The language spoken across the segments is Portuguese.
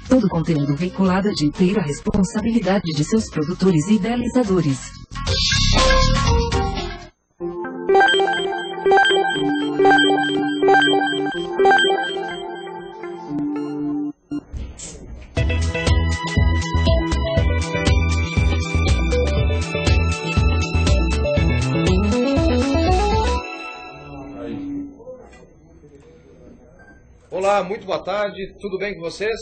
Todo conteúdo veiculado é de inteira responsabilidade de seus produtores e idealizadores. Olá, muito boa tarde, tudo bem com vocês?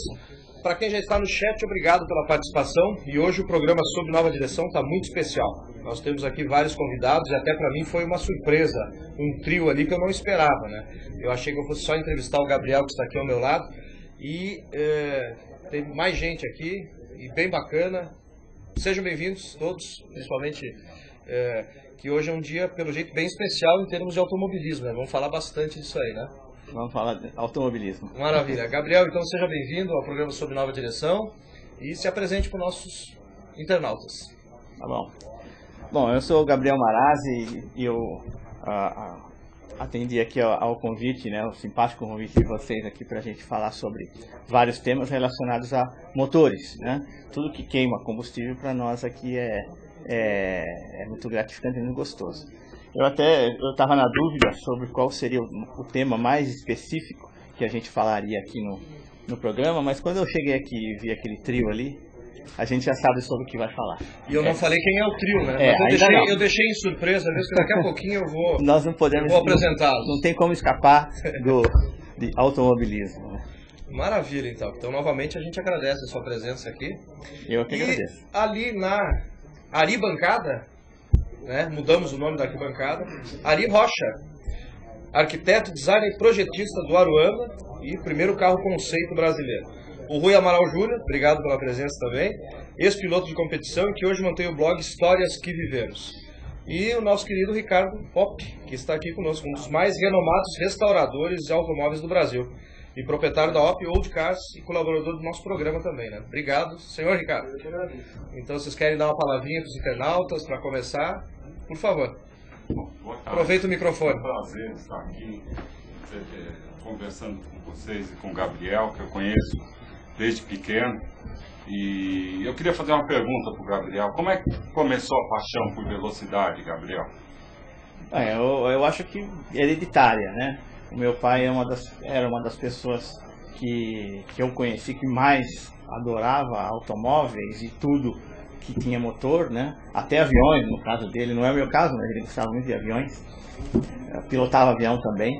Para quem já está no chat, obrigado pela participação. E hoje o programa Sob Nova Direção está muito especial. Nós temos aqui vários convidados e até para mim foi uma surpresa, um trio ali que eu não esperava, né? Eu achei que eu fosse só entrevistar o Gabriel, que está aqui ao meu lado, e tem mais gente aqui, e bem bacana. Sejam bem-vindos todos, principalmente que hoje é um dia, pelo jeito, bem especial em termos de automobilismo, né? Vamos falar bastante disso aí, né? Vamos falar de automobilismo. Maravilha. Gabriel, então seja bem-vindo ao programa Sob Nova Direção e se apresente para os nossos internautas. Tá bom. Bom, eu sou o Gabriel Marazzi e eu atendi aqui ao convite, né, o simpático convite de vocês aqui para a gente falar sobre vários temas relacionados a motores, né? Tudo que queima combustível para nós aqui é muito gratificante e muito gostoso. Eu estava na dúvida sobre qual seria o tema mais específico que a gente falaria aqui no programa, mas quando eu cheguei aqui e vi aquele trio ali, a gente já sabe sobre o que vai falar. E eu não falei quem é o trio, né? Mas eu deixei em surpresa, mesmo que daqui a pouquinho eu vou, nós não podemos, apresentá-los. Não tem como escapar de automobilismo, né? Maravilha, então. Então, novamente, a gente agradece a sua presença aqui. Eu que agradeço. Ali na Aribancada, né? Mudamos o nome da arquibancada, Ari Rocha, arquiteto, designer e projetista do Aruana e primeiro carro conceito brasileiro. O Rui Amaral Júnior, obrigado pela presença também, ex-piloto de competição e que hoje mantém o blog Histórias que Vivemos. E o nosso querido Ricardo Pop, que está aqui conosco, um dos mais renomados restauradores de automóveis do Brasil e proprietário da OP Old Cars e colaborador do nosso programa também, né? Obrigado, senhor Ricardo. Eu te agradeço. Então, vocês querem dar uma palavrinha para os internautas para começar? Por favor. Aproveita o microfone. É um prazer estar aqui conversando com vocês e com o Gabriel, que eu conheço desde pequeno. E eu queria fazer uma pergunta para o Gabriel. Como é que começou a paixão por velocidade, Gabriel? Eu acho que hereditária, né? O meu pai era uma das pessoas que eu conheci que mais adorava automóveis e tudo que tinha motor, né? Até aviões, no caso dele. Não é o meu caso, mas ele gostava muito de aviões. Eu pilotava avião também.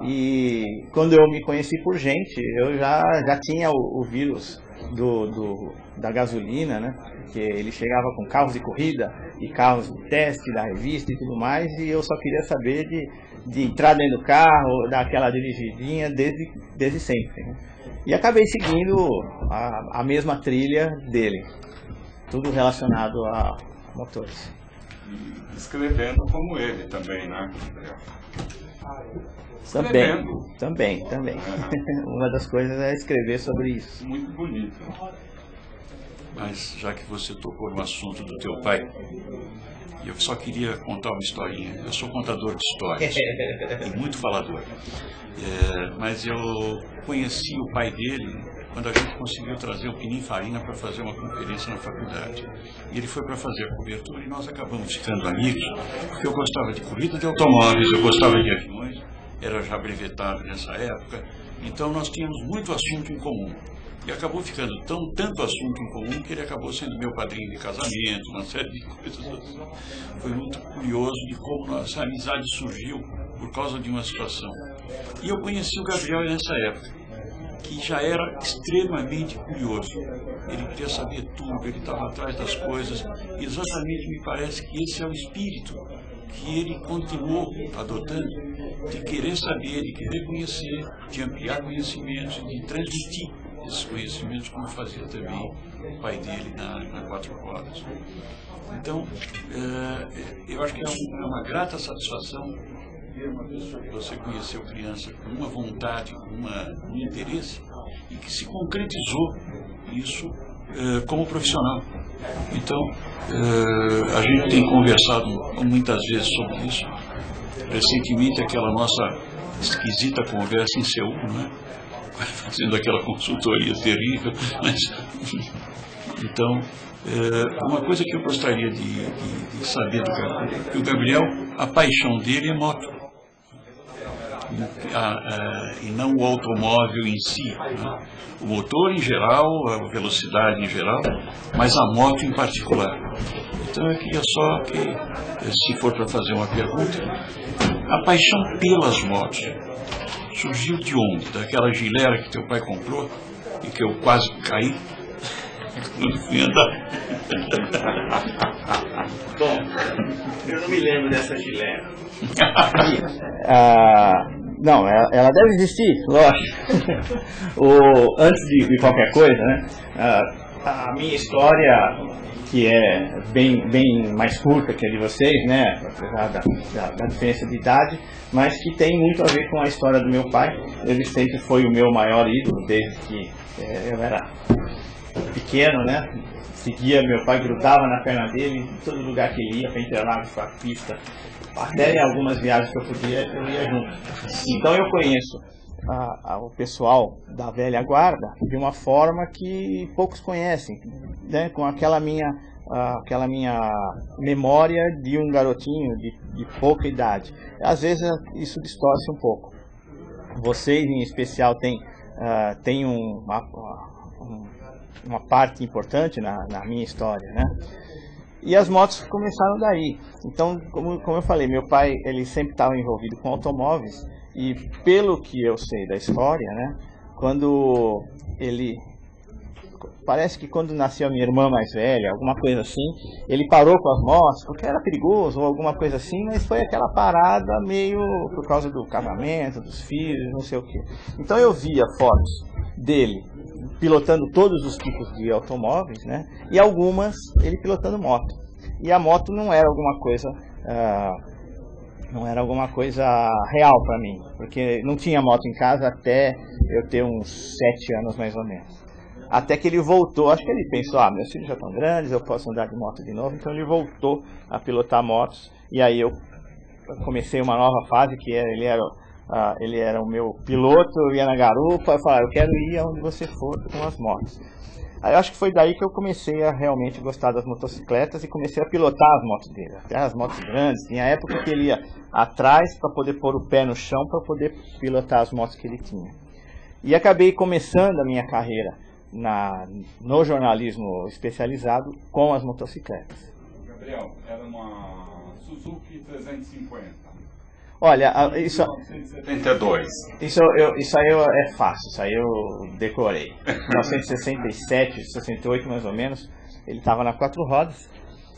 E quando eu me conheci por gente, eu já tinha o vírus da gasolina, né? Porque ele chegava com carros de corrida e carros de teste da revista e tudo mais, e eu só queria saber de entrar dentro do carro, dar aquela dirigidinha desde sempre, né? E acabei seguindo a mesma trilha dele, tudo relacionado a motores. E escrevendo como ele também, né? Também. Uma das coisas é escrever sobre isso. Muito bonito. Mas já que você tocou no assunto do teu pai, eu só queria contar uma historinha. Eu sou contador de histórias e muito falador. Mas eu conheci o pai dele quando a gente conseguiu trazer o Pininfarina para fazer uma conferência na faculdade. E ele foi para fazer a cobertura e nós acabamos ficando amigos, porque eu gostava de corrida de automóveis, eu gostava de aviões, era já brevetado nessa época, então nós tínhamos muito assunto em comum. E acabou ficando tanto assunto em comum que ele acabou sendo meu padrinho de casamento, uma série de coisas assim. Foi muito curioso de como nossa amizade surgiu por causa de uma situação. E eu conheci o Gabriel nessa época, que já era extremamente curioso. Ele queria saber tudo, ele estava atrás das coisas. E exatamente me parece que esse é o espírito que ele continuou adotando, de querer saber, de querer conhecer, de ampliar conhecimentos, de transmitir esses conhecimentos, como fazia também o pai dele na Quatro Rodas. Então, eu acho que é uma grata satisfação ver uma pessoa que você conheceu criança com uma vontade, com um interesse, e que se concretizou isso como profissional. Então, a gente tem conversado muitas vezes sobre isso. Recentemente, aquela nossa esquisita conversa em Seul, né? fazendo aquela consultoria terrível, mas então uma coisa que eu gostaria de saber do Gabriel, que o Gabriel, a paixão dele é moto, e não o automóvel em si, né? O motor em geral, a velocidade em geral, mas a moto em particular. Então eu queria só que, se for para fazer uma pergunta, a paixão pelas motos surgiu de onde? Daquela Gilera que teu pai comprou e que eu quase caí quando fui andar? Bom, eu não me lembro dessa Gilera. Não, ela deve existir, lógico. Antes de qualquer coisa, né? A minha história, que é bem mais curta que a de vocês, né? Apesar da diferença de idade, mas que tem muito a ver com a história do meu pai. Ele sempre foi o meu maior ídolo, desde que eu era pequeno, né? Seguia meu pai, grudava na perna dele, em todo lugar que ele ia, para Interlagos, para a pista, até em algumas viagens que eu podia, eu ia junto. Então eu conheço o pessoal da velha guarda de uma forma que poucos conhecem, né? Com aquela minha memória de um garotinho de pouca idade. Às vezes isso distorce um pouco. Vocês em especial têm uma parte importante na minha história, né? E as motos começaram daí. Então, como eu falei, meu pai ele sempre estava envolvido com automóveis, e pelo que eu sei da história, né, parece que quando nasceu a minha irmã mais velha, alguma coisa assim, ele parou com as motos porque era perigoso ou alguma coisa assim, mas foi aquela parada meio por causa do casamento, dos filhos, não sei o que. Então eu via fotos dele pilotando todos os tipos de automóveis, né? E algumas ele pilotando moto. E a moto não era alguma coisa real para mim, porque não tinha moto em casa até eu ter uns 7 anos mais ou menos. Até que ele voltou, acho que ele pensou, meus filhos já estão grandes, eu posso andar de moto de novo, então ele voltou a pilotar motos, e aí eu comecei uma nova fase, que ele era o meu piloto, eu ia na garupa, eu falava, eu quero ir aonde você for com as motos. Aí eu acho que foi daí que eu comecei a realmente gostar das motocicletas e comecei a pilotar as motos dele, até as motos grandes. Tinha época que ele ia atrás para poder pôr o pé no chão para poder pilotar as motos que ele tinha. E acabei começando a minha carreira no jornalismo especializado com as motocicletas. Gabriel, era uma Suzuki 350. Olha, isso 1972. Isso aí é fácil, isso aí eu decorei. 1967, 68 mais ou menos, ele estava na 4 rodas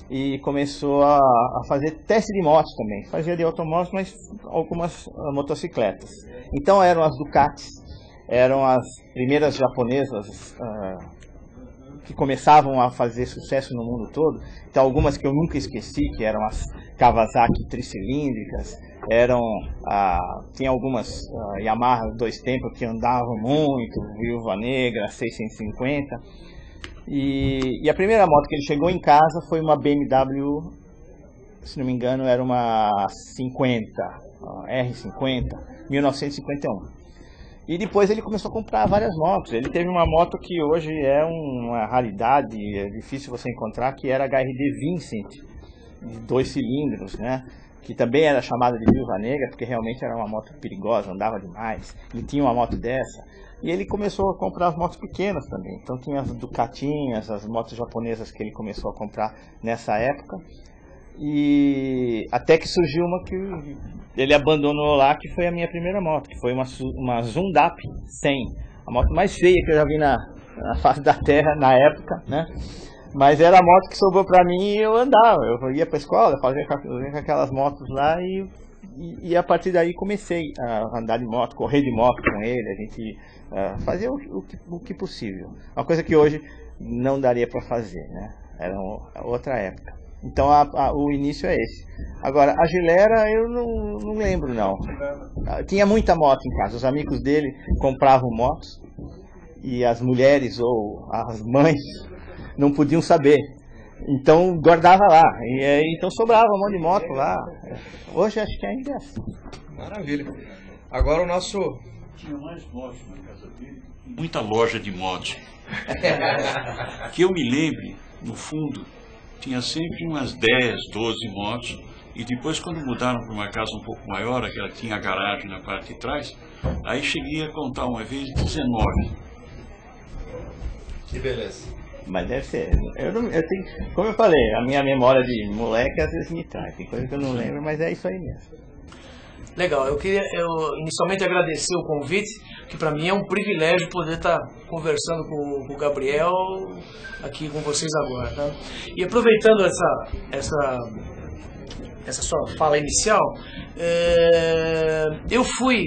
e começou a fazer teste de motos também. Fazia de automóveis, mas algumas motocicletas. Então eram as Ducatis, eram as primeiras japonesas que começavam a fazer sucesso no mundo todo. Então algumas que eu nunca esqueci, que eram as Kawasaki tricilíndricas, tinha algumas Yamaha 2 tempos que andavam muito, Viúva Negra, 650. E a primeira moto que ele chegou em casa foi uma BMW, se não me engano, era uma 50, R50, 1951. E depois ele começou a comprar várias motos. Ele teve uma moto que hoje é uma raridade, é difícil você encontrar, que era a HRD Vincent, de 2 cilindros, né? Que também era chamada de Viúva Negra, porque realmente era uma moto perigosa, andava demais. Ele tinha uma moto dessa. E ele começou a comprar as motos pequenas também. Então tinha as Ducatinhas, as motos japonesas que ele começou a comprar nessa época. E até que surgiu uma que ele abandonou lá, que foi a minha primeira moto, que foi uma Zundap 100. A moto mais feia que eu já vi na face da terra na época, né? Mas era a moto que sobrou para mim e eu andava. Eu ia para a escola, fazia com aquelas motos lá e a partir daí comecei a andar de moto, correr de moto com ele. A gente fazia o que possível. Uma coisa que hoje não daria para fazer, né? Era outra época. Então o início é esse. Agora, a Gilera eu não lembro não. Tinha muita moto em casa. Os amigos dele compravam motos e as mulheres ou as mães não podiam saber. Então guardava lá. E então sobrava um monte de moto lá. Hoje acho que ainda é assim. Maravilha. Agora o nosso tinha mais motos na casa dele, muita loja de motos. Que eu me lembre, no fundo, tinha sempre umas 10, 12 motos, e depois quando mudaram para uma casa um pouco maior, aquela que tinha a garagem na parte de trás, aí cheguei a contar uma vez 19. Que beleza. Mas deve ser. Eu tenho, como eu falei, a minha memória de moleque às vezes me traz. Tem coisa que eu não lembro, mas é isso aí mesmo. Legal, eu queria inicialmente agradecer o convite, que para mim é um privilégio poder estar conversando com o Gabriel aqui com vocês agora. Tá? E aproveitando essa sua fala inicial, eu fui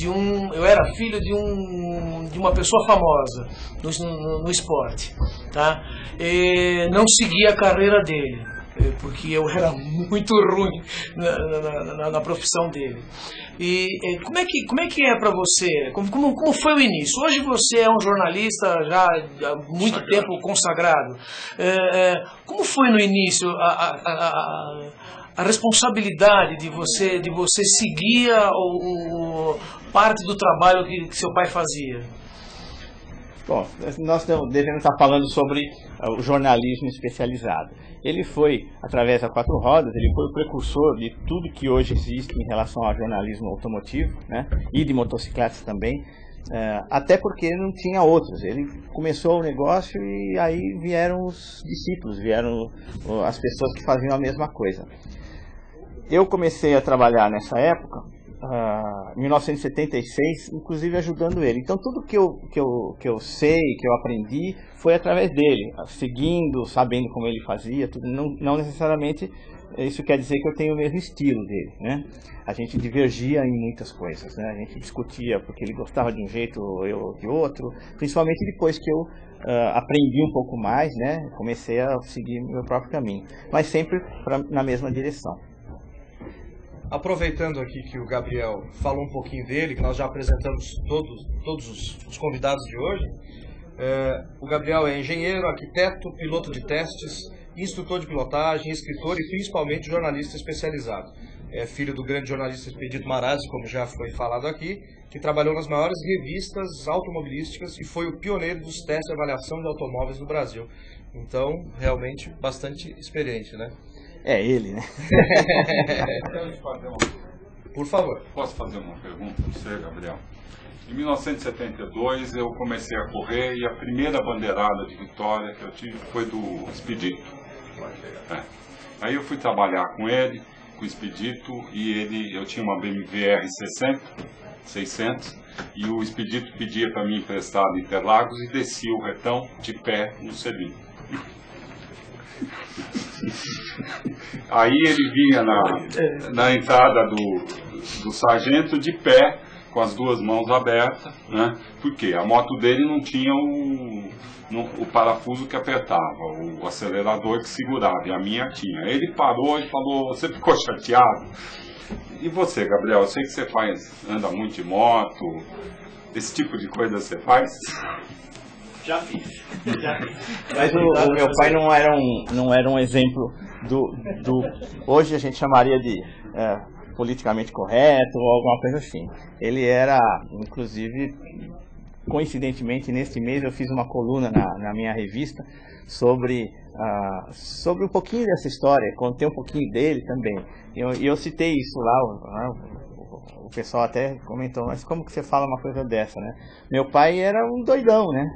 eu era filho de uma pessoa famosa no esporte, tá? E não segui a carreira dele, porque eu era muito ruim na profissão dele. E como é que é para você? Como foi o início? Hoje você é um jornalista já há muito tempo consagrado. Como foi no início a responsabilidade de você seguir parte do trabalho que seu pai fazia? Bom, nós devemos estar falando sobre o jornalismo especializado. Ele foi, através da Quatro Rodas, ele foi o precursor de tudo que hoje existe em relação ao jornalismo automotivo, né, e de motocicletas também, até porque não tinha outros. Ele começou o negócio e aí vieram os discípulos, vieram as pessoas que faziam a mesma coisa. Eu comecei a trabalhar nessa época, em 1976, inclusive ajudando ele. Então tudo que eu sei, que eu aprendi, foi através dele, seguindo, sabendo como ele fazia, tudo. Não necessariamente isso quer dizer que eu tenho o mesmo estilo dele, né? A gente divergia em muitas coisas, né? A gente discutia porque ele gostava de um jeito, eu de outro, principalmente depois que eu aprendi um pouco mais, né? Comecei a seguir meu próprio caminho, mas sempre na mesma direção. Aproveitando aqui que o Gabriel falou um pouquinho dele, que nós já apresentamos todos os convidados de hoje, o Gabriel é engenheiro, arquiteto, piloto de testes, instrutor de pilotagem, escritor e principalmente jornalista especializado. É filho do grande jornalista Expedito Marazzi, como já foi falado aqui, que trabalhou nas maiores revistas automobilísticas e foi o pioneiro dos testes de avaliação de automóveis no Brasil. Então, realmente, bastante experiente, né? É ele, né? Por favor. Posso fazer uma pergunta para você, Gabriel? Em 1972 eu comecei a correr e a primeira bandeirada de vitória que eu tive foi do Expedito. Aí eu fui trabalhar com ele, com o Expedito, e eu tinha uma BMW R60, 600, e o Expedito pedia para mim emprestado Interlagos e descia o retão de pé no selim. Aí ele vinha na entrada do sargento de pé, com as duas mãos abertas, né? Porque a moto dele não tinha o parafuso que apertava, o acelerador que segurava, e a minha tinha. Ele parou e falou: você ficou chateado? E você, Gabriel, eu sei que você anda muito de moto, esse tipo de coisa você faz? Já fiz. Mas o meu pai não era um exemplo do hoje a gente chamaria de politicamente correto ou alguma coisa assim. Ele era, inclusive, coincidentemente, neste mês eu fiz uma coluna na minha revista sobre um pouquinho dessa história, contei um pouquinho dele também. E eu citei isso lá, o pessoal até comentou: mas como que você fala uma coisa dessa, né? Meu pai era um doidão, né?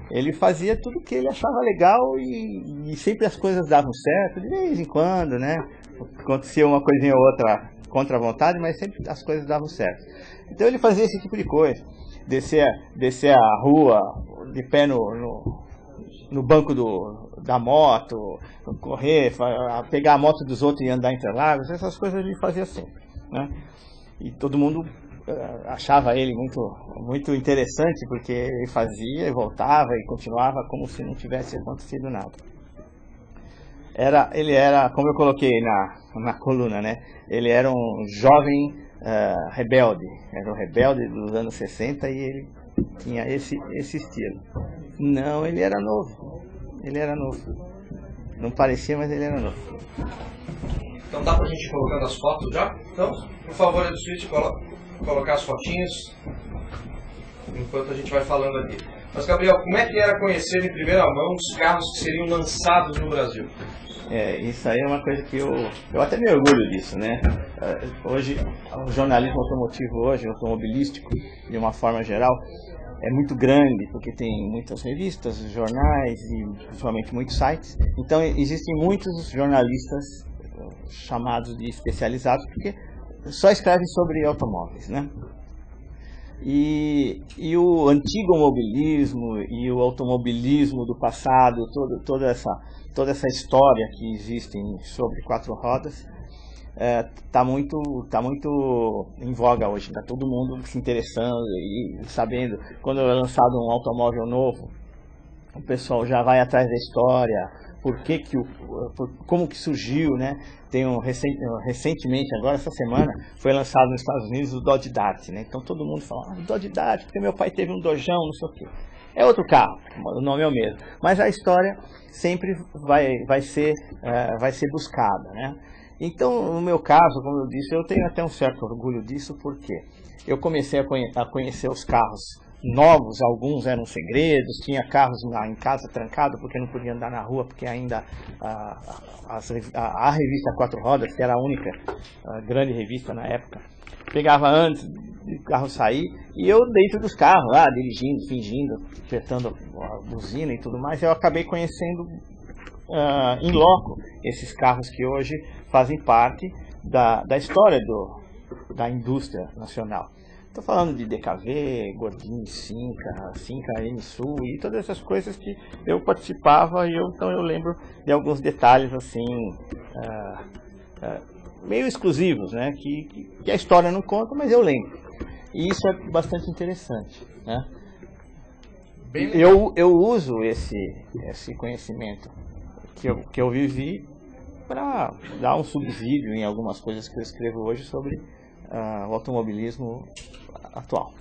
Ele fazia tudo que ele achava legal e sempre as coisas davam certo, de vez em quando, né? Acontecia uma coisinha ou outra contra a vontade, mas sempre as coisas davam certo. Então ele fazia esse tipo de coisa. Descer a rua de pé no banco da moto, correr, pegar a moto dos outros e andar em Interlagos, essas coisas ele fazia sempre, né? E todo mundo achava ele muito interessante, porque ele fazia e voltava e continuava como se não tivesse acontecido nada. Ele era, como eu coloquei na coluna, né? Ele era um jovem rebelde, era um rebelde dos anos 60 e ele tinha esse estilo. Não, ele era novo. Não parecia, mas ele era novo. Então dá pra gente ir colocando as fotos já? Então, por favor, Edu Switch, coloca. colocar as fotinhas enquanto a gente vai falando aqui. Mas, Gabriel, como é que era conhecer em primeira mão os carros que seriam lançados no Brasil? Isso aí é uma coisa que eu até me orgulho disso, né? Hoje, o jornalismo automotivo hoje, automobilístico, de uma forma geral, é muito grande, porque tem muitas revistas, jornais e principalmente muitos sites. Então, existem muitos jornalistas chamados de especializados, porque só escrevem sobre automóveis, né? E o antigo mobilismo e o automobilismo do passado, toda essa história que existe sobre quatro rodas, tá muito em voga hoje. Tá todo mundo se interessando e sabendo. Quando é lançado um automóvel novo, o pessoal já vai atrás da história, como que surgiu, né? Tem recentemente, agora essa semana, foi lançado nos Estados Unidos o Dodge Dart, né? Então todo mundo fala, Dodge Dart, porque meu pai teve um Dojão, não sei o quê. É outro carro, o nome é o mesmo. Mas a história sempre vai ser buscada, né? Então, no meu caso, como eu disse, eu tenho até um certo orgulho disso, porque eu comecei a conhecer os carros novos, alguns eram segredos, tinha carros em casa trancado porque não podia andar na rua, porque ainda a revista Quatro Rodas, que era a única grande revista na época, pegava antes do carro sair, e eu dentro dos carros lá, dirigindo, fingindo, apertando a buzina e tudo mais, eu acabei conhecendo em loco esses carros que hoje fazem parte da história da indústria nacional. Estou falando de DKV, Gordini, Cinca, M-Sul e todas essas coisas que eu participava, então eu lembro de alguns detalhes assim meio exclusivos, né, que a história não conta, mas eu lembro. E isso é bastante interessante, né? Eu uso esse conhecimento que eu vivi para dar um subsídio em algumas coisas que eu escrevo hoje sobre o automobilismo atual.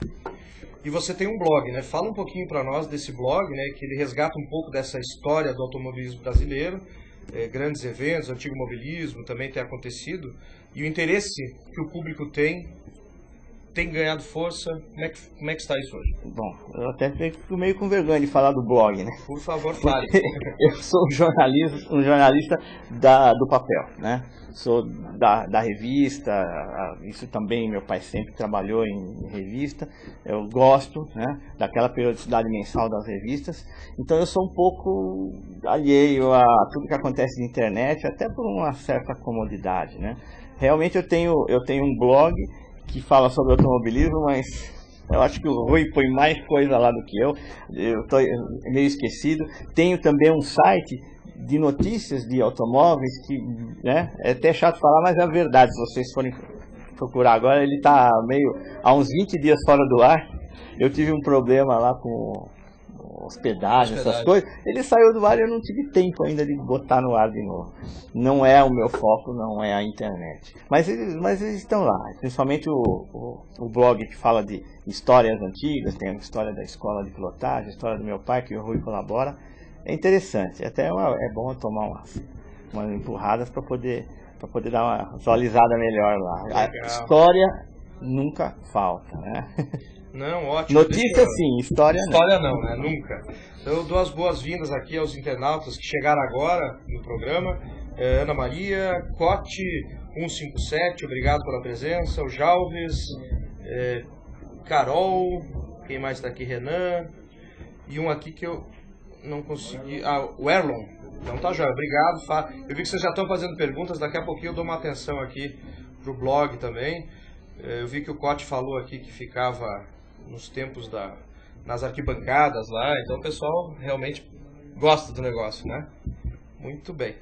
E você tem um blog, né? Fala um pouquinho para nós desse blog, né? Que ele resgata um pouco dessa história do automobilismo brasileiro, grandes eventos, antigo mobilismo também tem acontecido, e o interesse que o público tem ganhado força. Como é que está isso hoje? Bom, eu até fico meio com vergonha de falar do blog, né? Por favor, fale. Eu sou um jornalista do papel, né? Sou da revista, isso também meu pai sempre trabalhou em revista. Eu gosto, né, daquela periodicidade mensal das revistas. Então eu sou um pouco alheio a tudo que acontece na internet, até por uma certa comodidade, né? Realmente eu tenho um blog que fala sobre automobilismo, mas eu acho que o Rui põe mais coisa lá do que eu estou meio esquecido. Tenho também um site de notícias de automóveis que, né, é até chato falar, mas é a verdade. Se vocês forem procurar agora, ele está há uns 20 dias fora do ar. Eu tive um problema lá com hospedagem, essas coisas. Ele saiu do ar e eu não tive tempo ainda de botar no ar de novo. Não é o meu foco, não é a internet. Mas eles estão lá, principalmente o blog que fala de histórias antigas, tem a história da escola de pilotagem, a história do meu pai, que o Rui colabora. É interessante, até é bom tomar umas empurradas para poder dar uma atualizada melhor lá. Legal. A história nunca falta, né? Não, ótimo. Notícia sim, história não. História não, né? Nunca. Eu dou as boas-vindas aqui aos internautas que chegaram agora no programa. Ana Maria, Cote 157, obrigado pela presença. O Jalves, Carol, quem mais está aqui? Renan. E um aqui que eu não consegui. O Erlon. Então tá, Joia, obrigado. Eu vi que vocês já estão fazendo perguntas, daqui a pouquinho eu dou uma atenção aqui pro blog também. Eu vi que o Cote falou aqui que ficava nos tempos nas arquibancadas lá, então o pessoal realmente gosta do negócio, né? Muito bem.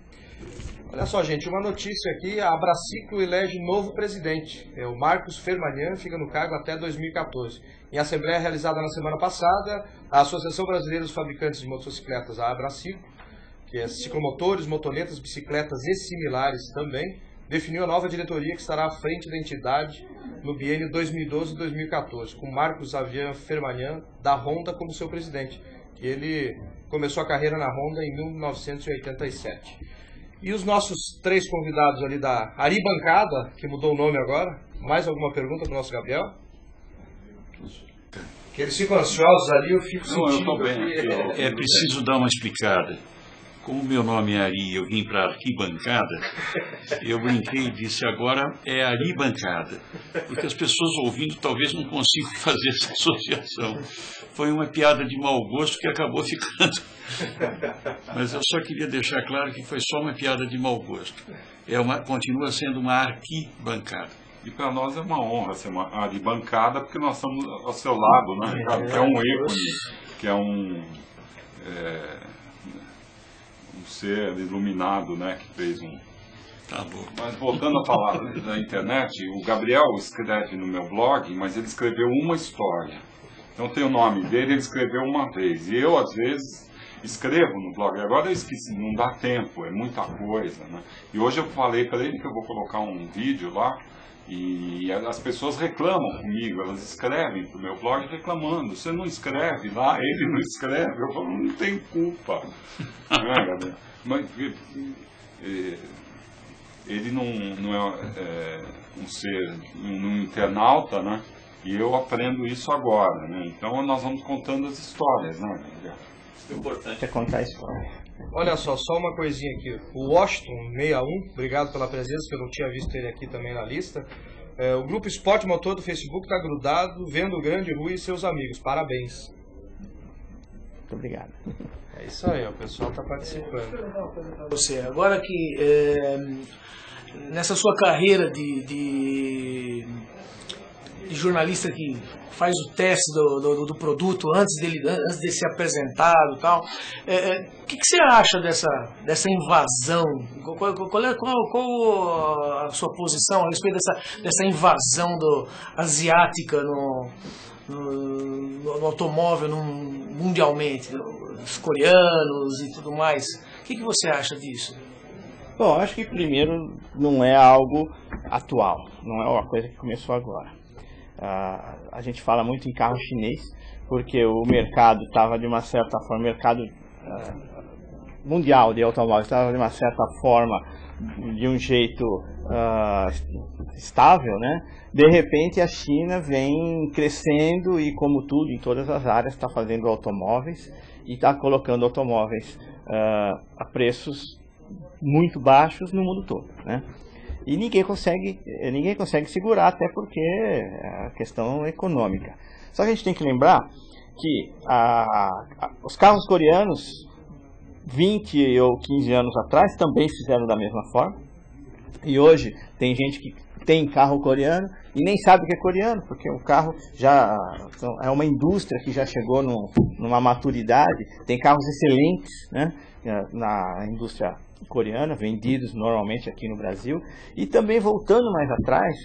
Olha só, gente, uma notícia aqui, a Abraciclo elege novo presidente. O Marcos Fermanyan fica no cargo até 2014. Em assembleia realizada na semana passada, a Associação Brasileira dos Fabricantes de Motocicletas, a Abraciclo, que é ciclomotores, motonetas, bicicletas e similares também, definiu a nova diretoria que estará à frente da entidade no biênio 2012-2014, com Marcos Xavier Fermanyan, da Honda, como seu presidente. Que ele começou a carreira na Honda em 1987. E os nossos três convidados ali da Ari Bancada, que mudou o nome agora, mais alguma pergunta para o nosso Gabriel? Que eles ficam ansiosos ali, eu fico Não, eu sentindo tô bem que... aqui, É preciso dar uma explicada. Como meu nome é Ari, eu vim para arquibancada, eu brinquei e disse, agora é Aribancada. Porque as pessoas ouvindo talvez não consigam fazer essa associação. Foi uma piada de mau gosto que acabou ficando. Mas eu só queria deixar claro que foi só uma piada de mau gosto. Continua sendo uma arquibancada. E para nós é uma honra ser uma Aribancada, porque nós estamos ao seu lado, né, Ricardo? Que é um ícone, que é um ser iluminado, né, que fez um... Tá bom. Mas voltando a falar da internet, o Gabriel escreve no meu blog, mas ele escreveu uma história. Então tem o nome dele, ele escreveu uma vez. E eu, às vezes, escrevo no blog. Agora eu esqueci, não dá tempo, é muita coisa, né? E hoje eu falei para ele que eu vou colocar um vídeo lá, e as pessoas reclamam comigo, elas escrevem para o meu blog reclamando. Você não escreve lá, ele não escreve. Eu falo, não tem culpa. Mas ele não é um ser, um internauta, né? E eu aprendo isso agora, né? Então nós vamos contando as histórias, né? O importante é contar a história. Olha só uma coisinha aqui. O Washington 61, obrigado pela presença, que eu não tinha visto ele aqui também na lista. O grupo Esporte Motor do Facebook está grudado, vendo o Grande Rui e seus amigos. Parabéns. Muito obrigado. É isso aí, o pessoal está participando. Você, agora que nessa sua carreira de jornalista que faz o teste do produto antes de ser apresentado e tal, o que você acha dessa invasão? Qual a sua posição a respeito dessa invasão asiática no automóvel mundialmente, os coreanos e tudo mais? O que você acha disso? Bom, acho que primeiro não é algo atual, não é uma coisa que começou agora. A gente fala muito em carro chinês, porque o mercado estava de uma certa forma, o mercado mundial de automóveis estava de uma certa forma, de um jeito estável, né? De repente a China vem crescendo e, como tudo, em todas as áreas, está fazendo automóveis e está colocando automóveis a preços muito baixos no mundo todo, né? E ninguém consegue segurar, até porque é a questão econômica. Só que a gente tem que lembrar que os carros coreanos, 20 ou 15 anos atrás, também fizeram da mesma forma. E hoje tem gente que tem carro coreano e nem sabe que é coreano, porque o carro já é uma indústria que já chegou numa maturidade. Tem carros excelentes, né, na indústria coreana, vendidos normalmente aqui no Brasil. E também, voltando mais atrás,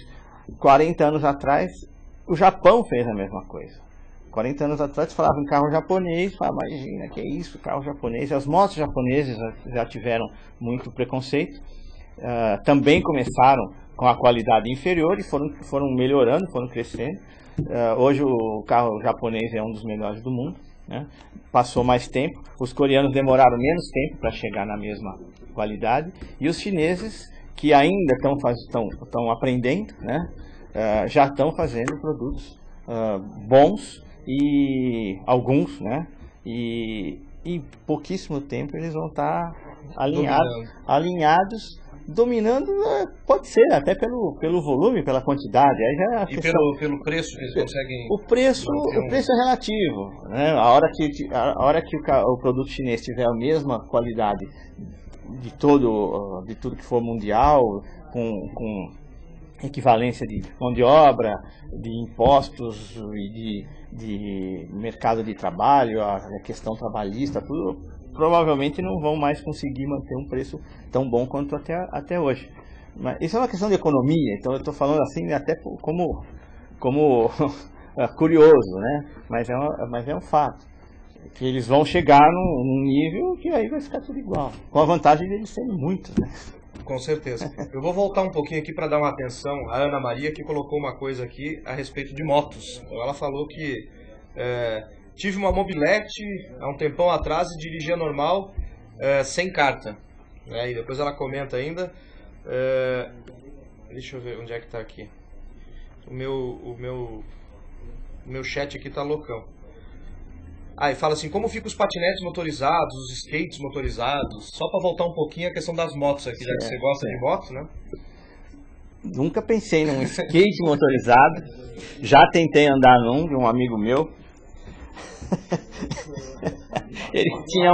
40 anos atrás, o Japão fez a mesma coisa. 40 anos atrás falava em carro japonês, falava, imagina, que é isso, carro japonês. As motos japonesas já tiveram muito preconceito, também começaram com a qualidade inferior e foram melhorando, foram crescendo. Hoje o carro japonês é um dos melhores do mundo, né? Passou mais tempo, os coreanos demoraram menos tempo para chegar na mesma qualidade, e os chineses, que ainda estão aprendendo, né? Já estão fazendo produtos bons, e alguns, né? E em pouquíssimo tempo eles vão estar alinhados, dominando, pode ser, até pelo volume, pela quantidade. Aí já é pelo preço que eles conseguem... O preço é relativo, né? A hora que o produto chinês tiver a mesma qualidade de tudo que for mundial, com equivalência de mão de obra, de impostos e de mercado de trabalho, a questão trabalhista, tudo, provavelmente não vão mais conseguir manter um preço tão bom quanto até hoje. Mas isso é uma questão de economia, então eu estou falando assim até como curioso, né? Mas é um fato, que eles vão chegar num nível que aí vai ficar tudo igual, com a vantagem de eles serem muitos, né? Com certeza. Eu vou voltar um pouquinho aqui para dar uma atenção à Ana Maria, que colocou uma coisa aqui a respeito de motos. Ela falou que tive uma mobilete há um tempão atrás e dirigia normal, sem carta. E depois ela comenta ainda. Deixa eu ver onde é que está aqui. O meu O meu chat aqui tá loucão. Aí fala assim, como ficam os patinetes motorizados, os skates motorizados? Só para voltar um pouquinho a questão das motos aqui, já que você gosta de moto, né? Nunca pensei num skate motorizado. Já tentei andar num de um amigo meu. Ele tinha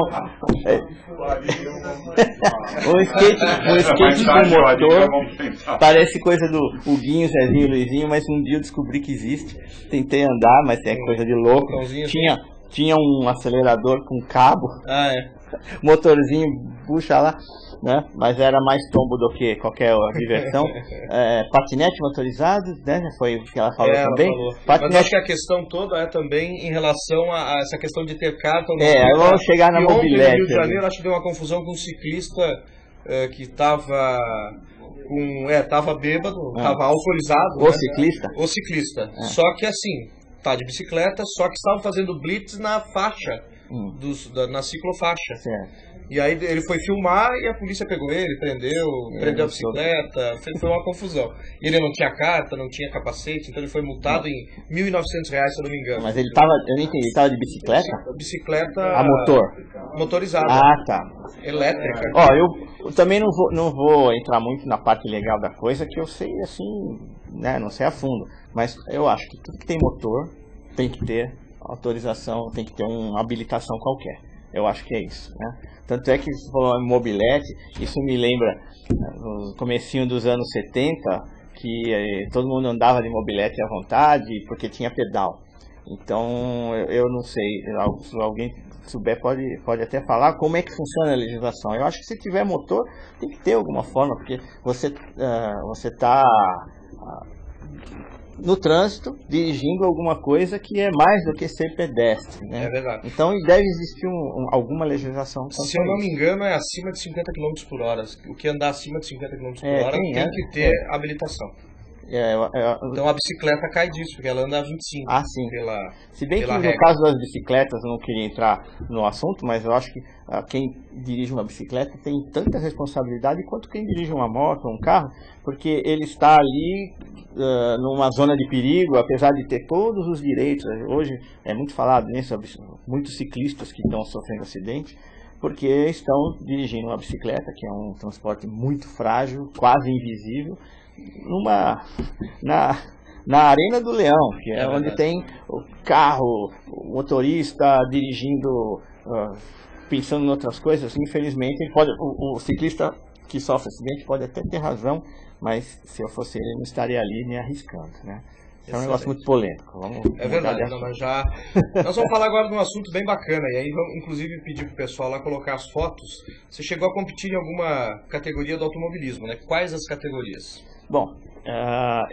um skate com motor. Parece coisa do Huguinho, Zezinho, Luizinho, mas um dia eu descobri que existe. Tentei andar, mas é coisa de louco. Tinha um acelerador com cabo. Motorzinho, puxa lá, né? Mas era mais tombo do que qualquer diversão. Patinete motorizado, né? Foi o que ela falou também. Patinete... Mas acho que a questão toda é também em relação a essa questão de ter carta. Vamos chegar na mobilete. No Rio de Janeiro, acho que deu uma confusão com um ciclista que estava tava bêbado, estava alcoolizado. O ciclista. Só que assim, tá de bicicleta, só que estava fazendo blitz na faixa. Na ciclofaixa. Certo. E aí ele foi filmar e a polícia pegou ele, prendeu a bicicleta, foi uma confusão. E ele não tinha carta, não tinha capacete, então ele foi multado em R$1.900, se eu não me engano. Mas ele tava, eu não entendi, ele tava de bicicleta? Bicicleta... A motor? Motorizada. Ah, tá. Elétrica. Eu também não vou entrar muito na parte legal da coisa, que eu sei assim, né, não sei a fundo. Mas eu acho que tudo que tem motor tem que ter autorização, tem que ter uma habilitação qualquer. Eu acho que é isso, né? Tanto é que se falou em mobilete, isso me lembra no comecinho dos anos 70, que todo mundo andava de mobilete à vontade, porque tinha pedal. Então, eu não sei, se alguém souber pode até falar como é que funciona a legislação. Eu acho que se tiver motor, tem que ter alguma forma, porque você está no trânsito, dirigindo alguma coisa que é mais do que ser pedestre, né? É verdade. Então deve existir alguma legislação. Se eu não me engano, é acima de 50 km por hora. O que andar acima de 50 km por hora tem que ter habilitação. Então a bicicleta cai disso, porque ela anda a 25. Ah, sim. Se bem que regra. No caso das bicicletas, eu não queria entrar no assunto, mas eu acho que quem dirige uma bicicleta tem tanta responsabilidade quanto quem dirige uma moto, um carro, porque ele está ali numa zona de perigo, apesar de ter todos os direitos. Hoje é muito falado nisso, muitos ciclistas que estão sofrendo acidente, porque estão dirigindo uma bicicleta, que é um transporte muito frágil, quase invisível, na Arena do Leão, que é onde tem o carro, o motorista dirigindo, pensando em outras coisas. Infelizmente, o ciclista que sofre acidente pode até ter razão, mas se eu fosse ele, não estaria ali me arriscando, né? É um negócio muito polêmico. É verdade, nós vamos falar agora de um assunto bem bacana, e aí vamos inclusive pedir pro pessoal lá colocar as fotos. Você chegou a competir em alguma categoria do automobilismo, né? Quais as categorias? Bom,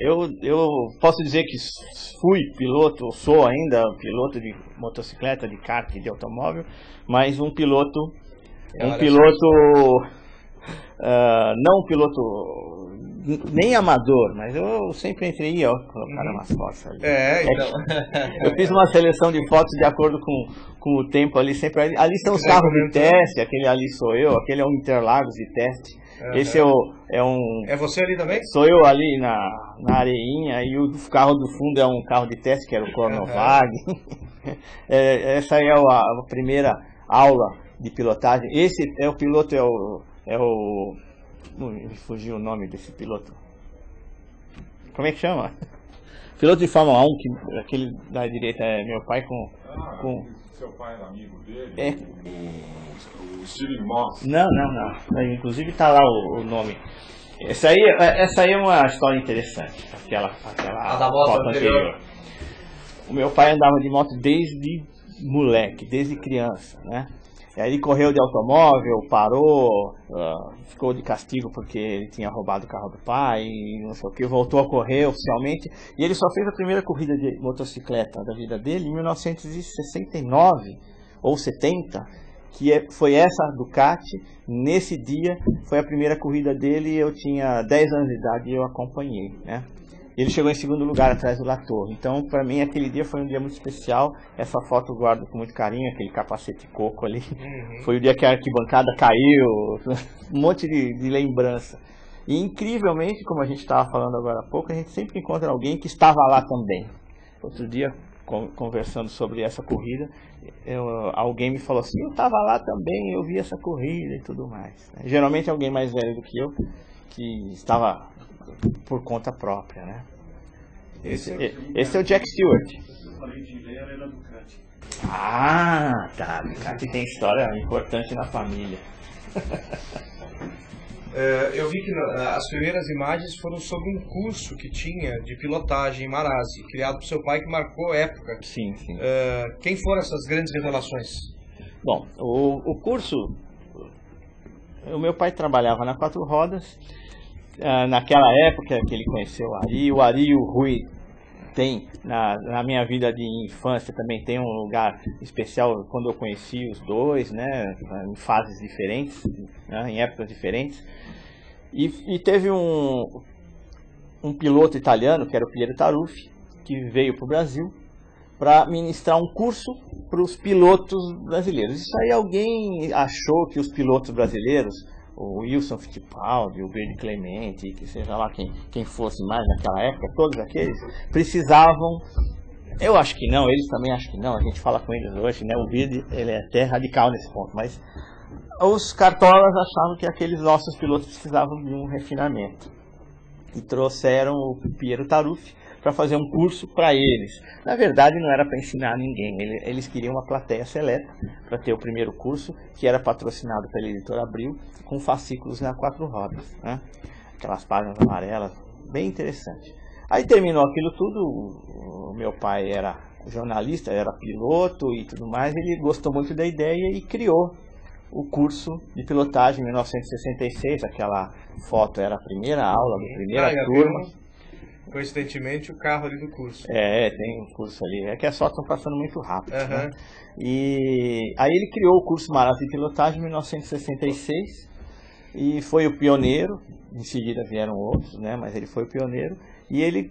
eu posso dizer que fui piloto, sou ainda piloto de motocicleta, de kart, de automóvel, mas não um piloto nem amador, mas eu sempre entrei e colocaram umas fotos ali. Eu fiz uma seleção de fotos de acordo com o tempo ali, sempre ali estão os carros de teste, aquele ali sou eu, aquele é um Interlagos de teste. Esse é você ali também? Sou eu ali na areinha, e o carro do fundo é um carro de teste, que era o Cornovag. Essa aí é a primeira aula de pilotagem. Esse é o piloto, me fugiu o nome desse piloto. Como é que chama? Piloto de Fórmula 1, que aquele da direita é meu pai com... Seu pai é amigo dele? O Steve Moss. Não. Inclusive tá lá o nome. Essa aí é uma história interessante. Aquela da moto anterior. O meu pai andava de moto desde moleque, desde criança, né? E aí ele correu de automóvel, parou, ficou de castigo porque ele tinha roubado o carro do pai, e não sei o que, voltou a correr oficialmente. E ele só fez a primeira corrida de motocicleta da vida dele em 1969 ou 70, foi essa Ducati. Nesse dia foi a primeira corrida dele, eu tinha 10 anos de idade e eu acompanhei, né? Ele chegou em segundo lugar atrás do Latour. Então, para mim, aquele dia foi um dia muito especial. Essa foto eu guardo com muito carinho, aquele capacete coco ali. Foi o dia que a arquibancada caiu, um monte de lembrança. E, incrivelmente, como a gente estava falando agora há pouco, a gente sempre encontra alguém que estava lá também. Outro dia, conversando sobre essa corrida, alguém me falou assim, eu estava lá também, eu vi essa corrida e tudo mais. Geralmente alguém mais velho do que eu, que estava por conta própria, né? Esse é o Jack Stewart. Eu falei de Leia Ducati. Ah, tá. Ducati tem história importante na família. Eu vi que as primeiras imagens foram sobre um curso que tinha de pilotagem em Marassi, criado por seu pai, que marcou época. Sim, sim. Quem foram essas grandes revelações? Bom, o curso... O meu pai trabalhava na Quatro Rodas. Naquela época que ele conheceu o Ari e o Rui tem, na minha vida de infância, também tem um lugar especial quando eu conheci os dois, né, em fases diferentes, né, em épocas diferentes. E teve um piloto italiano, que era o Piero Taruffi, que veio para o Brasil para ministrar um curso para os pilotos brasileiros. Isso aí alguém achou que os pilotos brasileiros, o Wilson Fittipaldi, o Greg Clemente, que seja lá quem fosse mais naquela época, todos aqueles, precisavam... Eu acho que não, eles também acham que não, a gente fala com eles hoje, né? O Bird, ele é até radical nesse ponto, mas os cartolas achavam que aqueles nossos pilotos precisavam de um refinamento. E trouxeram o Piero Taruffi para fazer um curso para eles. Na verdade, não era para ensinar ninguém, eles queriam uma plateia seleta para ter o primeiro curso, que era patrocinado pela editora Abril, com fascículos na Quatro Rodas, né? Aquelas páginas amarelas, bem interessante. Aí terminou aquilo tudo, o meu pai era jornalista, era piloto e tudo mais, ele gostou muito da ideia e criou o curso de pilotagem em 1966, aquela foto era a primeira aula, da primeira turma. Coincidentemente, o carro ali do curso. Tem um curso ali. É que as fotos estão passando muito rápido. Né? E aí ele criou o curso Marassi de Pilotagem em 1966 e foi o pioneiro. Em seguida vieram outros, né? Mas ele foi o pioneiro. E ele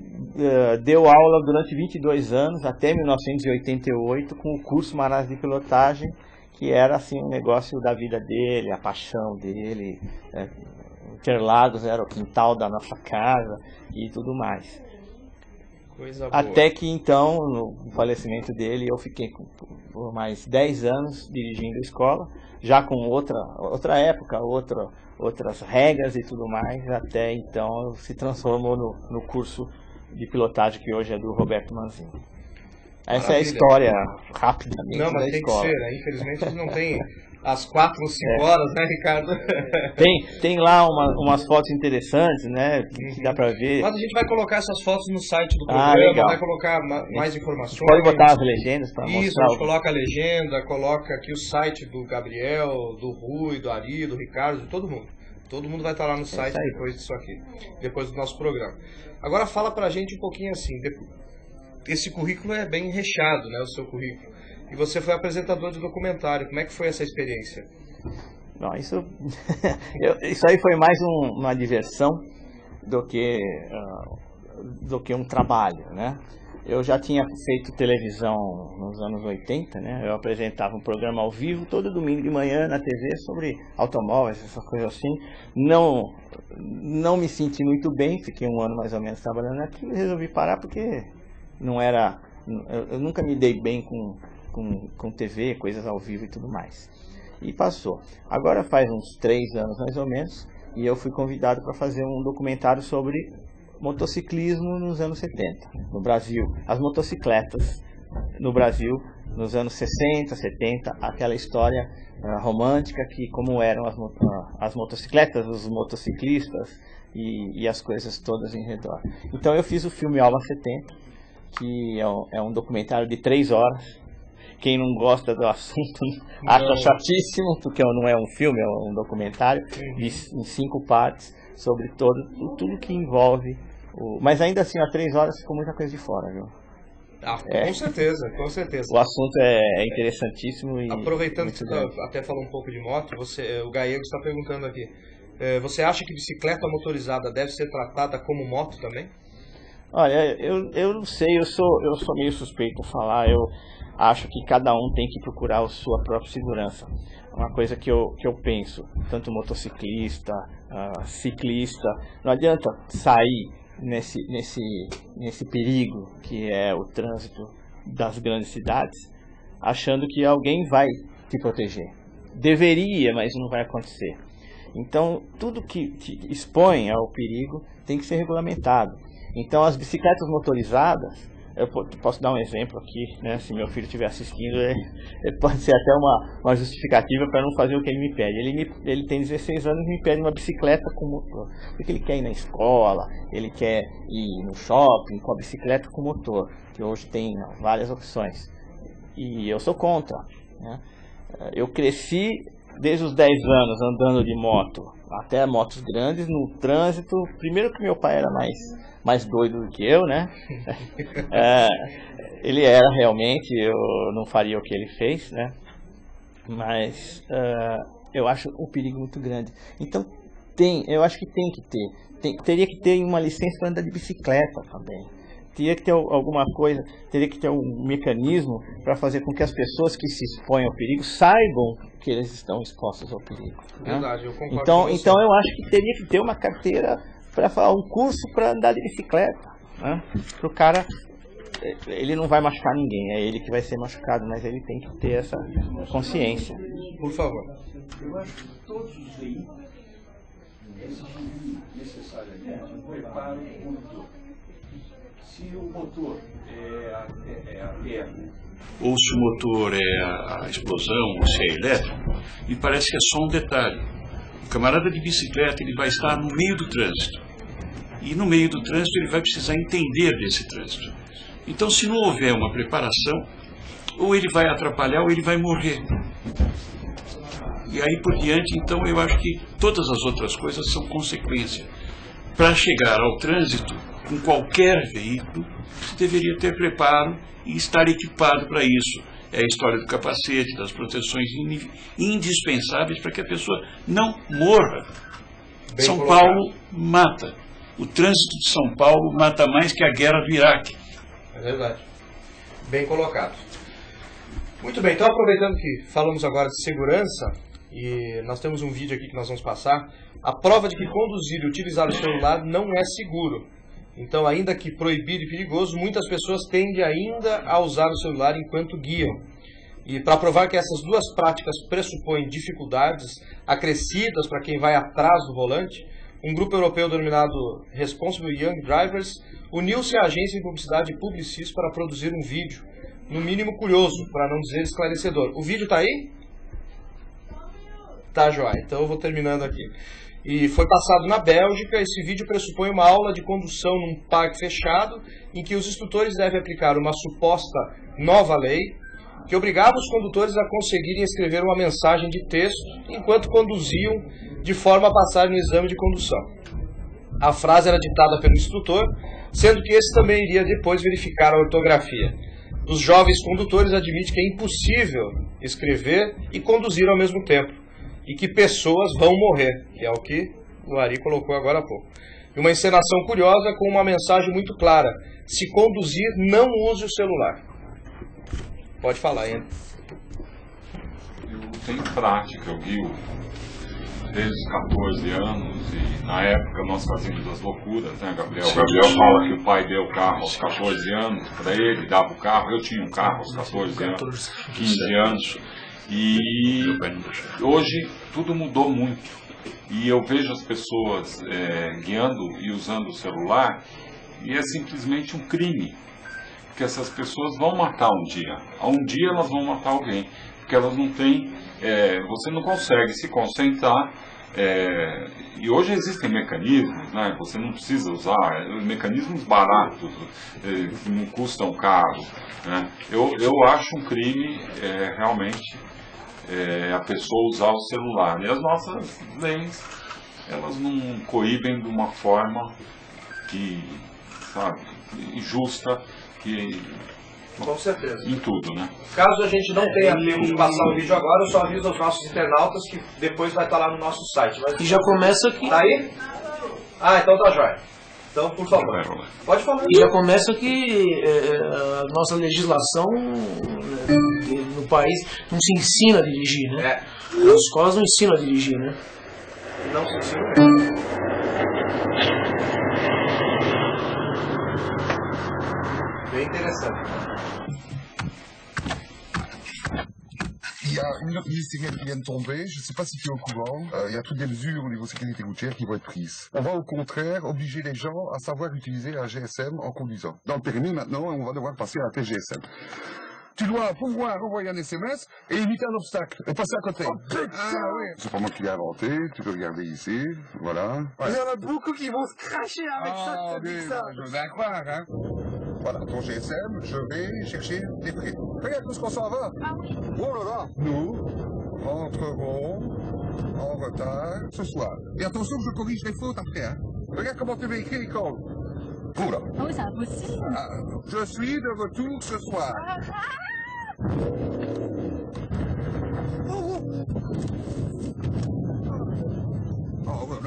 deu aula durante 22 anos, até 1988, com o curso Marassi de Pilotagem, que era assim um negócio da vida dele, a paixão dele. Interlagos era o quintal da nossa casa e tudo mais. Coisa boa. Até que então, no falecimento dele, eu fiquei por mais 10 anos dirigindo a escola, já com outra época, outras regras e tudo mais, até então se transformou no curso de pilotagem que hoje é do Roberto Manzini. Essa é a história, rapidamente, não, mas da tem escola. Que ser, né? Infelizmente não tem às 4 ou 5 horas, né, Ricardo? Tem lá umas fotos interessantes, né, que dá pra ver. Mas a gente vai colocar essas fotos no site do programa, legal. Vai colocar mais informações. Pode botar as legendas para mostrar. Isso, a gente coloca a legenda, coloca aqui o site do Gabriel, do Rui, do Ari, do Ricardo, de todo mundo. Todo mundo vai estar lá no site depois disso aqui, depois do nosso programa. Agora fala pra gente um pouquinho assim, esse currículo é bem recheado, né, o seu currículo. E você foi apresentador de documentário. Como é que foi essa experiência? Não, isso aí foi mais uma diversão do que um trabalho, né? Eu já tinha feito televisão nos anos 80, né? Eu apresentava um programa ao vivo todo domingo de manhã na TV sobre automóveis, essas coisas assim. Não me senti muito bem, fiquei um ano mais ou menos trabalhando aqui e resolvi parar porque eu nunca me dei bem com TV, coisas ao vivo e tudo mais. E passou. Agora faz uns 3 anos mais ou menos, e eu fui convidado para fazer um documentário sobre motociclismo nos anos 70, no Brasil. As motocicletas no Brasil, nos anos 60, 70, aquela história romântica que como eram as motocicletas, os motociclistas e as coisas todas em redor. Então eu fiz o filme Alma 70, que é um documentário de 3 horas. Quem não gosta do assunto acha chatíssimo, porque não é um filme, é um documentário em 5 partes sobre tudo que envolve. Mas ainda assim, há 3 horas ficou muita coisa de fora, viu? Com certeza, com certeza. O assunto é interessantíssimo. Aproveitando que você até falou um pouco de moto, o Gallego está perguntando aqui. Você acha que bicicleta motorizada deve ser tratada como moto também? Olha, eu não sei, eu sou meio suspeito a falar. Eu acho que cada um tem que procurar a sua própria segurança. Uma coisa que eu penso, tanto motociclista, ciclista, não adianta sair nesse perigo que é o trânsito das grandes cidades, achando que alguém vai te proteger. Deveria, mas não vai acontecer. Então, tudo que te expõe ao perigo tem que ser regulamentado. Então, as bicicletas motorizadas, eu posso dar um exemplo aqui, né? Se meu filho estiver assistindo, pode ser até uma justificativa para não fazer o que ele me pede. Ele tem 16 anos e me pede uma bicicleta com motor, porque ele quer ir na escola, ele quer ir no shopping com a bicicleta com motor, que hoje tem várias opções. E eu sou contra, né? Eu cresci desde os 10 anos andando de moto, até motos grandes, no trânsito. Primeiro que meu pai era mais doido do que eu, né? Ele era realmente, eu não faria o que ele fez, né? Mas eu acho um perigo muito grande. Então eu acho que teria que ter uma licença para andar de bicicleta também. Teria que ter alguma coisa, teria que ter um mecanismo para fazer com que as pessoas que se expõem ao perigo saibam que eles estão expostos ao perigo. Verdade, eu concordo então, com você. então eu acho que teria que ter uma carteira para falar um curso para andar de bicicleta, né? Para o cara, ele não vai machucar ninguém, é ele que vai ser machucado, mas ele tem que ter essa consciência. Por favor. Eu acho que todos os veículos exigem necessariamente um preparo do motor. Se o motor é a perna, ou se o motor é a explosão, ou se é elétrico, me parece que é só um detalhe. O camarada de bicicleta, ele vai estar no meio do trânsito. E no meio do trânsito ele vai precisar entender desse trânsito. Então, se não houver uma preparação, ou ele vai atrapalhar ou ele vai morrer. E aí por diante, então, eu acho que todas as outras coisas são consequência. Para chegar ao trânsito, com qualquer veículo, você deveria ter preparo e estar equipado para isso. É a história do capacete, das proteções indispensáveis para que a pessoa não morra. Bem São colocado. Paulo mata. O trânsito de São Paulo mata mais que a guerra do Iraque. É verdade. Bem colocado. Muito bem, então aproveitando que falamos agora de segurança, e nós temos um vídeo aqui que nós vamos passar, a prova de que conduzir e utilizar o celular não é seguro. Então, ainda que proibido e perigoso, muitas pessoas tendem ainda a usar o celular enquanto guiam. E para provar que essas duas práticas pressupõem dificuldades acrescidas para quem vai atrás do volante, um grupo europeu denominado Responsible Young Drivers uniu-se à agência de publicidade Publicis para produzir um vídeo, no mínimo curioso, para não dizer esclarecedor. O vídeo está aí? Tá, joia. Então eu vou terminando aqui. E foi passado na Bélgica. Esse vídeo pressupõe uma aula de condução num parque fechado, em que os instrutores devem aplicar uma suposta nova lei, que obrigava os condutores a conseguirem escrever uma mensagem de texto enquanto conduziam, de forma a passar no exame de condução. A frase era ditada pelo instrutor, sendo que esse também iria depois verificar a ortografia. Os jovens condutores admitem que é impossível escrever e conduzir ao mesmo tempo, e que pessoas vão morrer, que é o que o Ari colocou agora há pouco. E uma encenação curiosa com uma mensagem muito clara: se conduzir, não use o celular. Pode falar, hein? Eu tenho prática, eu guio desde os 14 anos e na época nós fazíamos as loucuras, né, Gabriel? O Gabriel fala que o pai deu o carro aos 14 anos para ele, dava o carro, eu tinha um carro aos 14 anos, 15 anos. E hoje tudo mudou muito. E eu vejo as pessoas guiando e usando o celular e é simplesmente um crime. Porque essas pessoas vão matar um dia. Um dia elas vão matar alguém. Porque elas não têm... você não consegue se concentrar. E hoje existem mecanismos, né? Você não precisa usar mecanismos baratos, que não custam caro. Né? Eu acho um crime realmente a pessoa usar o celular. E as nossas leis, elas não coíbem de uma forma que, sabe, justa, que... Com certeza. Em tudo, né? Caso a gente não tenha tempo de passar o vídeo agora, eu só aviso aos nossos internautas que depois vai estar lá no nosso site. Mas... E já começa aqui. Tá aí? Ah, então tá jóia. Então, por favor. Pode falar. E já começa que a nossa legislação no país não se ensina a dirigir, né? As escolas não ensinam a dirigir, né? Não se ensina. Bem interessante. a une ministérielle qui vient de tomber, je ne sais pas si tu es au courant, il y a toutes des mesures au niveau sécurité routière qui vont être prises. On va au contraire obliger les gens à savoir utiliser un GSM en conduisant. Dans le permis maintenant, on va devoir passer à un TGSM. Tu dois pouvoir envoyer un SMS et éviter un obstacle et passer à côté. Oh, oui. C'est pas moi qui l'ai inventé, tu peux regarder ici, voilà. Ouais. Il y en a beaucoup qui vont se cracher avec ça, oui, ça. Je veux bien croire, hein. Voilà, ton GSM, je vais chercher des prix. Regarde tout ce qu'on s'en va. Ah oui. Oh là là. Nous rentrerons en retard ce soir. Et attention que je corrige les fautes après, hein. Regarde comment tu vas écrire l'école. Oula. Ah oui, c'est impossible. Je suis de retour ce soir. Oh, ouais,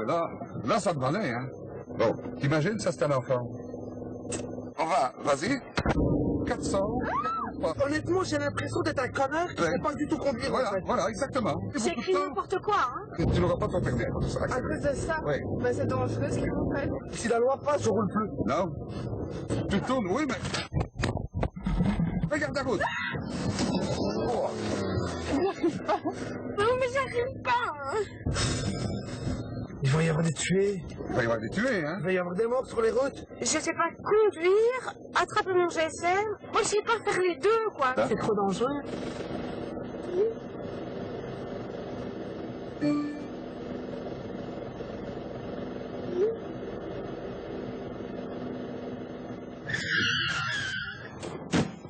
là, là, ça te valait, hein. Bon, t'imagines, ça, c'est un enfant. On va, vas-y. 400. Honnêtement, j'ai l'impression d'être un connard qui ne sait pas du tout conduire. Voilà, en fait. voilà, exactement. J'ai écrit n'importe quoi, hein. Tu n'auras pas ton permis à cause de ça. À cause de ça? Oui. Ben, c'est dangereux ce qu'ils vous faites. Si la loi passe, je roule plus. Non. Tu tournes, oui, mais... Regarde la route. Oh. Non, mais j'arrive pas. Hein. Il va y avoir des tués. Il va y avoir des tués, hein. Il va y avoir des morts sur les routes. Je sais pas conduire, attraper mon GSM. Moi, je sais pas faire les deux, quoi. Hein? C'est trop dangereux.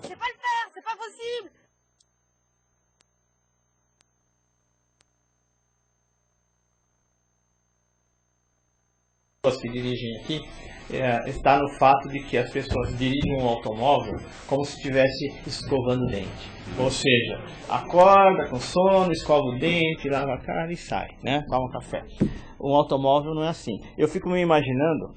C'est pas le faire, c'est pas possible. Que dirigem aqui está no fato de que as pessoas dirigem um automóvel como se estivesse escovando o dente. Ou seja, acorda com sono, escova o dente, lava a cara e sai, né? Toma um café. Um automóvel não é assim. Eu fico me imaginando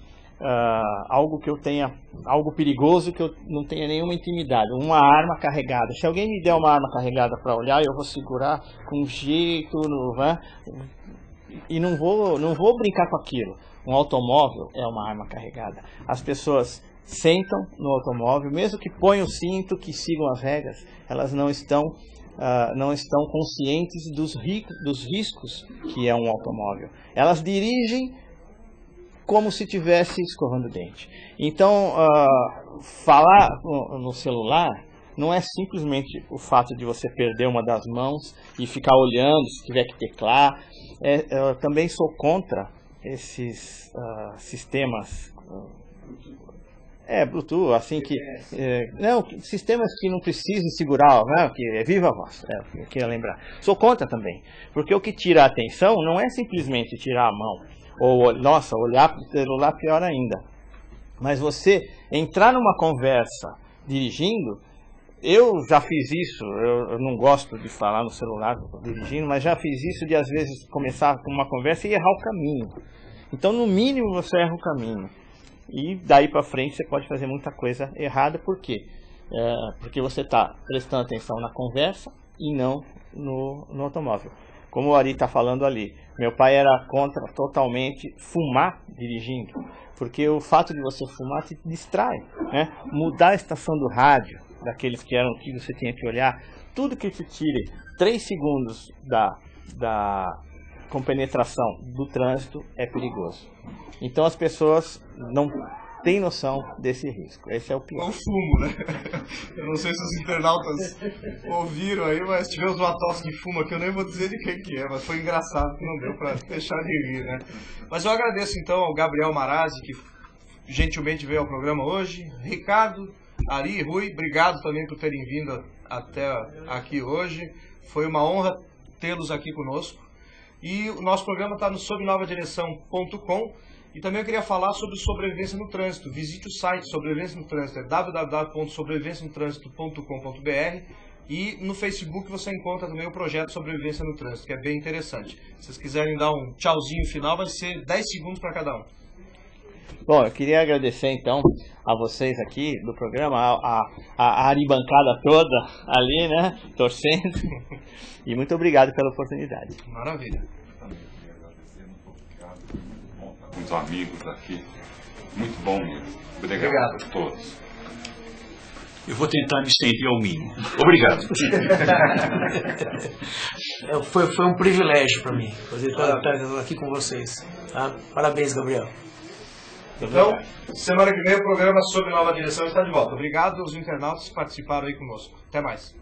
algo que eu tenha, algo perigoso que eu não tenha nenhuma intimidade, uma arma carregada. Se alguém me der uma arma carregada para olhar, eu vou segurar com jeito, né? E não vou brincar com aquilo. Um automóvel é uma arma carregada. As pessoas sentam no automóvel, mesmo que ponham o cinto, que sigam as regras, elas não estão conscientes dos riscos que é um automóvel. Elas dirigem como se estivesse escovando o dente. Então, falar no celular não é simplesmente o fato de você perder uma das mãos e ficar olhando, se tiver que teclar. Eu também sou contra esses sistemas Bluetooth, assim que não, sistemas que não precisem segurar, né, que é viva voz, eu queria lembrar. Sou contra também, porque o que tira a atenção não é simplesmente tirar a mão ou nossa, olhar para o celular, pior ainda. Mas você entrar numa conversa dirigindo, eu já fiz isso, eu não gosto de falar no celular dirigindo, mas já fiz isso de às vezes começar com uma conversa e errar o caminho. Então no mínimo você erra o caminho. E daí para frente você pode fazer muita coisa errada, por quê? Porque você está prestando atenção na conversa e não no automóvel. Como o Ari está falando ali, meu pai era contra totalmente fumar dirigindo, porque o fato de você fumar te distrai, né? Mudar a estação do rádio, daqueles que eram que você tinha que olhar, tudo que te tire 3 segundos da compenetração do trânsito é perigoso. Então as pessoas não têm noção desse risco. Esse é o pior. O fumo, né? Eu não sei se os internautas ouviram aí, mas tivemos uma tosse de fumo aqui, eu nem vou dizer de quem que é, mas foi engraçado que não deu para deixar de rir, né? Mas eu agradeço então ao Gabriel Marazzi, que gentilmente veio ao programa hoje, Ricardo, Ari e Rui, obrigado também por terem vindo até aqui hoje. Foi uma honra tê-los aqui conosco. E o nosso programa está no sobrenovadireção.com. E também eu queria falar sobre sobrevivência no trânsito. Visite o site Sobrevivência no Trânsito, é www.sobrevivencianotrânsito.com.br. E no Facebook você encontra também o projeto Sobrevivência no Trânsito, que é bem interessante. Se vocês quiserem dar um tchauzinho final, vai ser 10 segundos para cada um. Bom, eu queria agradecer então a vocês aqui do programa, a aribancada toda ali, né, torcendo, e muito obrigado pela oportunidade. Maravilha. Muitos amigos aqui, muito bom mesmo. Obrigado a todos. Eu vou tentar me estender ao mínimo. Obrigado. Foi um privilégio para mim poder estar aqui com vocês. Tá? Parabéns, Gabriel. Então, semana que vem o programa sobre Nova Direção está de volta. Obrigado aos internautas que participaram aí conosco. Até mais.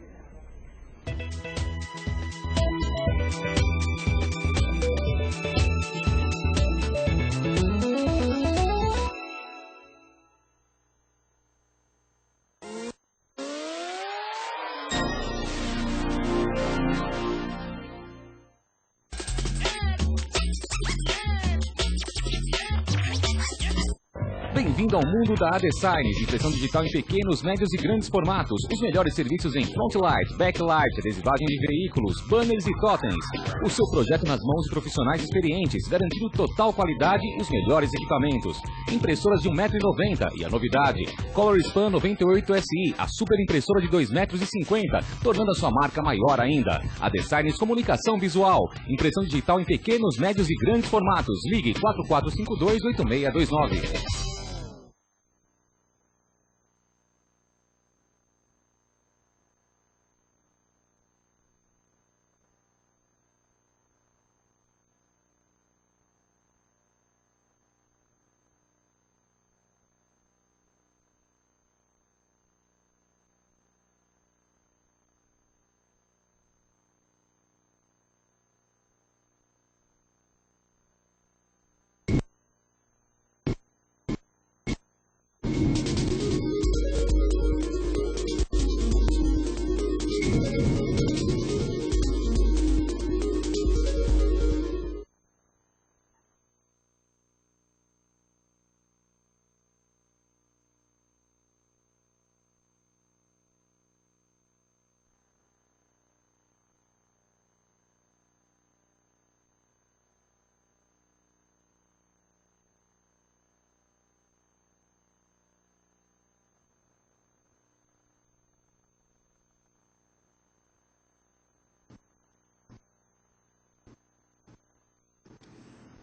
Bem-vindo ao mundo da ADesign, impressão digital em pequenos, médios e grandes formatos. Os melhores serviços em frontlight, backlight, adesivagem de veículos, banners e totens. O seu projeto nas mãos de profissionais experientes, garantindo total qualidade e os melhores equipamentos. Impressoras de 1,90 m e a novidade, Color Span 98SI, a super impressora de 2,50 m, tornando a sua marca maior ainda. ADesign Comunicação Visual, impressão digital em pequenos, médios e grandes formatos. Ligue 4452-8629.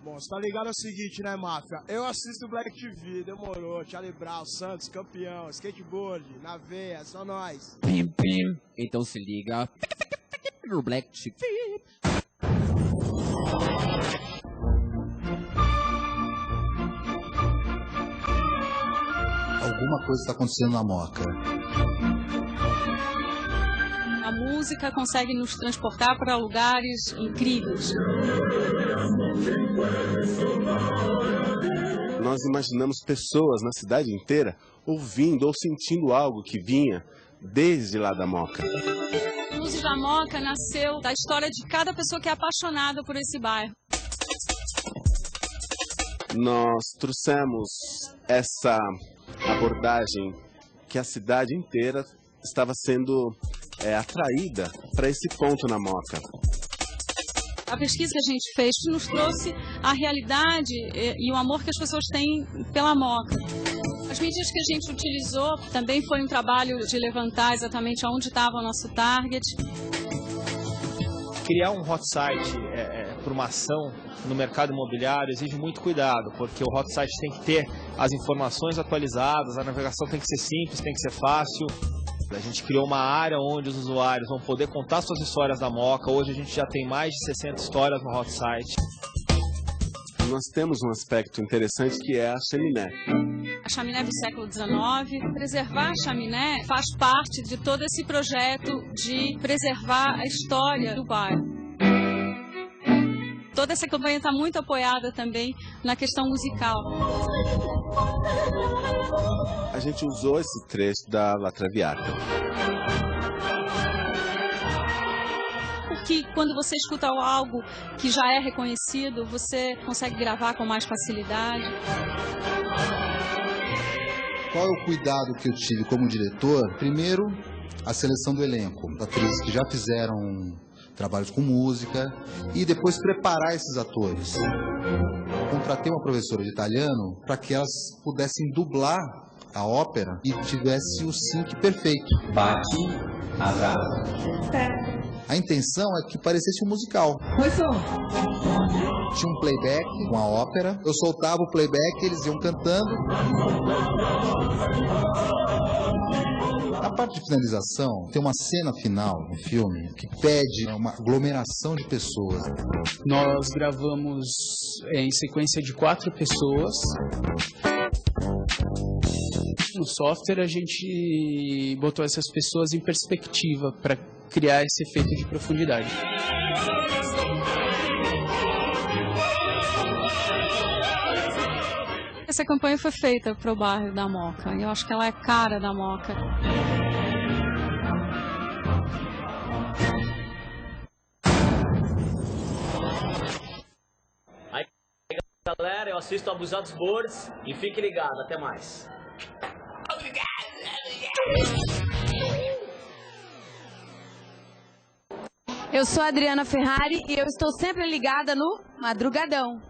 Bom, você tá ligado ao seguinte, né, máfia? Eu assisto Black TV, demorou. Charlie Brown, Santos, campeão, skateboard, na veia, só nós. Pim, pim. Então se liga no Black TV. Alguma coisa está acontecendo na Moca. A música consegue nos transportar para lugares incríveis. Nós imaginamos pessoas na cidade inteira ouvindo ou sentindo algo que vinha desde lá da Moca. Luzes da Moca nasceu da história de cada pessoa que é apaixonada por esse bairro. Nós trouxemos essa abordagem que a cidade inteira estava sendo atraída para esse ponto na Moca. A pesquisa que a gente fez nos trouxe a realidade e o amor que as pessoas têm pela Moca. As mídias que a gente utilizou também foi um trabalho de levantar exatamente onde estava o nosso target. Criar um hot site para uma ação no mercado imobiliário exige muito cuidado, porque o hot site tem que ter as informações atualizadas, a navegação tem que ser simples, tem que ser fácil. A gente criou uma área onde os usuários vão poder contar suas histórias da Moca. Hoje a gente já tem mais de 60 histórias no hot site. Nós temos um aspecto interessante que é a chaminé. A chaminé do século XIX. Preservar a chaminé faz parte de todo esse projeto de preservar a história do bairro. Toda essa campanha está muito apoiada também na questão musical. A gente usou esse trecho da La Traviata. Porque quando você escuta algo que já é reconhecido, você consegue gravar com mais facilidade. Qual é o cuidado que eu tive como diretor? Primeiro, a seleção do elenco. Atrizes que já fizeram trabalhos com música e depois preparar esses atores. Contratei uma professora de italiano para que elas pudessem dublar a ópera e tivesse o sync perfeito. Bate, arrasa. A intenção é que parecesse um musical. Tinha um playback com a ópera, eu soltava o playback, eles iam cantando. Na parte de finalização, tem uma cena final no filme que pede uma aglomeração de pessoas. Nós gravamos em sequência de 4 pessoas. No software a gente botou essas pessoas em perspectiva para criar esse efeito de profundidade. Essa campanha foi feita para o bairro da Moca. Eu acho que ela é cara da Moca. Aí, galera, eu assisto Abusados Boards e fique ligado. Até mais. Eu sou a Adriana Ferrari e eu estou sempre ligada no Madrugadão.